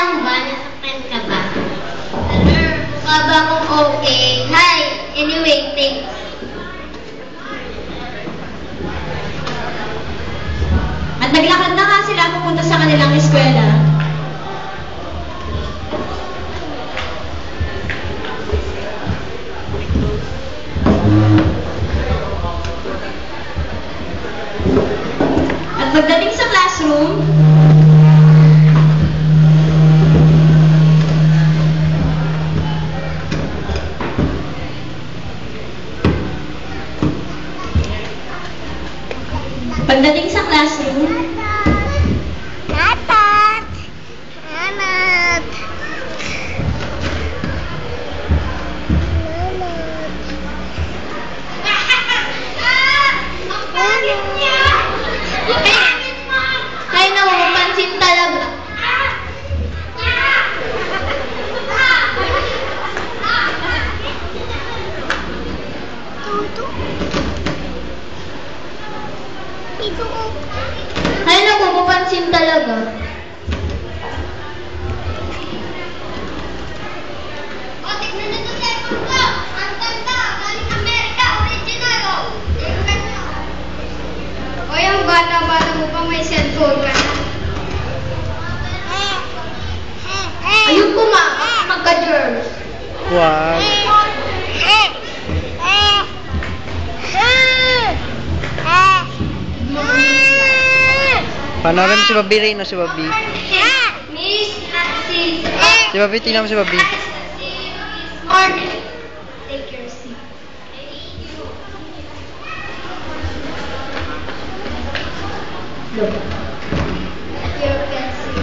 lang ba? Nasaktan ka ba? Sir, mukha ba akong okay? Hi! Anyway, thanks. At naglakad na nga sila pupunta sa kanilang eskwela. At pagdating sa classroom, ay naku, mapansin talaga. Ay naku, mapansin talaga. O, tignan nyo ito cellphone ko. Ang ganda, galing Amerika, original, o. Tignan nyo. O, yung bata-bata mo pa may cellphone ka na. Ayun po, magka-germs. Wow. Panorin mo si Bobby rin, no? Si Bobby. Miss Hansis. Si Bobby, tingnan mo si Bobby. Morning. Take your seat. Look. Your pencil.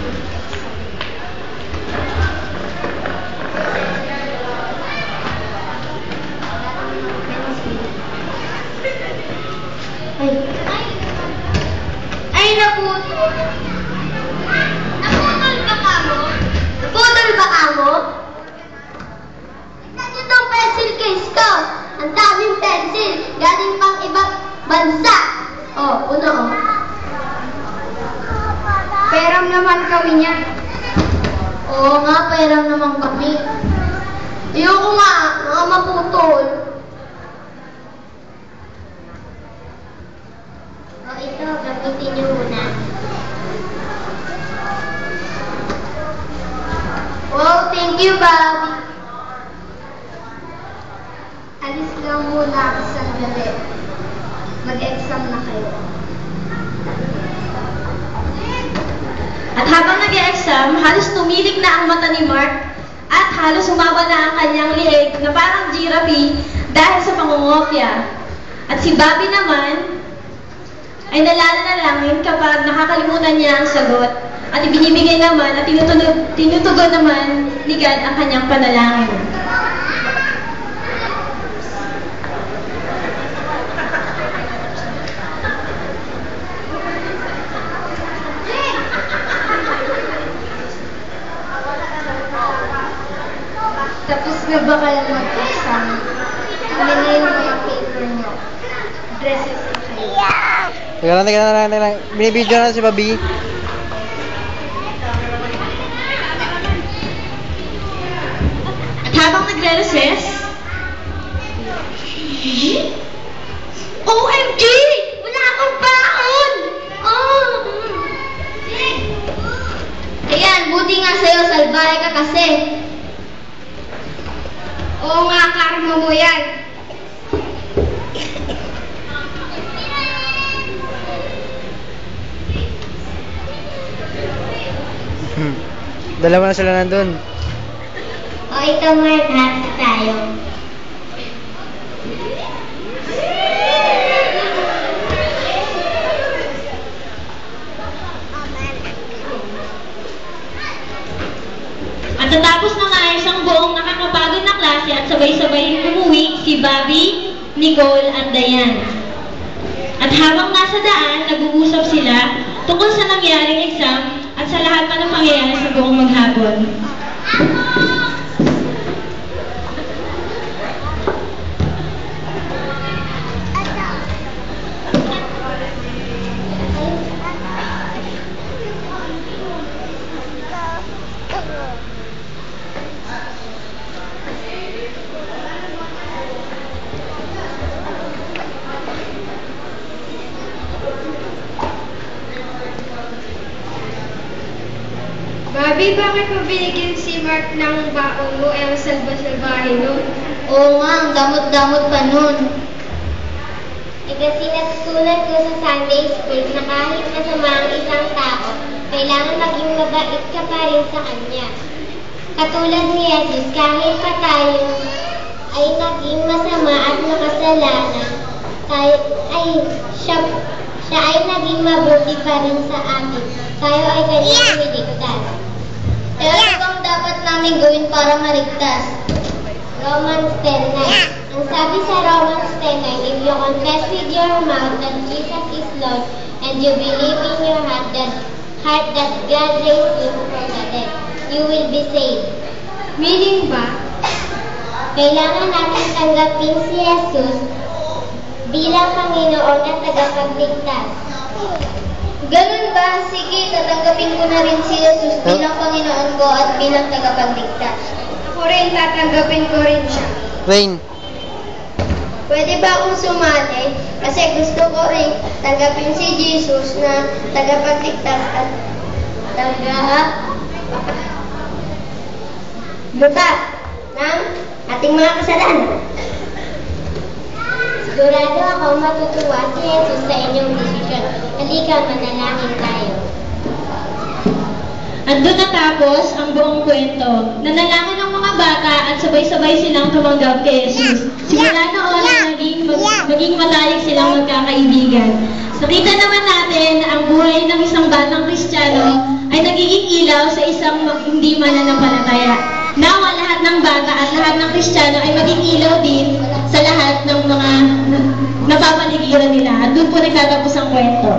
Ay, naputol. Naputol ba ka mo? Naputol ba ka mo? Tignan niyo tong pencil case ko. Ang daming pencil. Galing pang ibang bansa. Oh, uno, oh. Peram naman kami niya. Oo nga, peram naman kami. Ayoko nga, mga maputol. O, ito, gamitin niyo muna. Wow, thank you, Bobby. Alis lang muna ako sandali. Mag-exam na kayo. at habang nag-e-exam, halos tumilik na ang mata ni Mark at halos humawa na ang kanyang liig na parang giraffe dahil sa pangungopya. At si Bobby naman ay nalalanalangin kapag nakakalimutan niya ang sagot at ibinibigay naman at tinutugon naman ni God ang kanyang panalangin. Tapos na ba kayo mag-exam? Ano na yung mga paper niyo? Dresses na kayo. Teka lang. Binibidyo na si Bobby. At habang nagre-recess, OMG! Wala akong baon! Oh! Ayan, buti nga sa'yo, salbahe ka kasi. Oo nga, karma mo yan. Dalawa na sila nandun. O, ito Mark, happy tayo. At natapos na nga isang buong nakakapagod na klase at sabay-sabay umuwi si Bobby, Nicole at Diane. At habang nasa daan, nag-uusap sila tungkol sa nangyaring exam at sa lahat pa ng pangyayari sa buong maghapon. Bobby, bakit mo binigyan si Mark ng baon mo? Eh, salba-salbahe nun. Oo nga, ang damot-damot pa nun. Eh kasi natutunan ko sa Sunday School na kahit masama ang isang tao, kailangan maging mabait ka pa rin sa kanya. Katulad ni Jesus, kahit pa tayo ay naging masama at makasalanan, siya ay naging mabuti pa rin sa atin. Tayo ay kanyang niligtas. Pero ano bang dapat namin gawin para maligtas? Romans 10:9. Ang sabi sa Romans 10:9, if you confess with your mouth that Jesus is Lord and you believe in your heart that God raised him from the dead, you will be saved. Meaning ba, kailangan natin tanggapin si Jesus bilang Panginoon at tagapagligtas. Ganun ba? Sige, tatanggapin ko na rin si Jesus bilang Panginoon ko at bilang tagapagligtas. Ako rin, tatanggapin ko rin siya. Rain. Pwede ba akong sumali? Kasi gusto ko rin tanggapin si Jesus na tagapagligtas at lutas ng ating mga kasalanan. Sigurado ako matutuwa si Jesus sa inyong desisyon. Halika, manalangin tayo. At doon natapos ang buong kwento. Nanalangin ang mga bata at sabay-sabay silang tumanggap kay Jesus. Simula noon ay maging matalik silang magkakaibigan. Nakita naman natin na ang buhay ng isang batang Kristiyano ay nagiging ilaw sa isang hindi mananampalataya. Nawa lahat ng bata at lahat ng Kristiyano ay maging ilaw din sa lahat ng mga napapaligiran nila. At doon po nagtatapos ang kwento.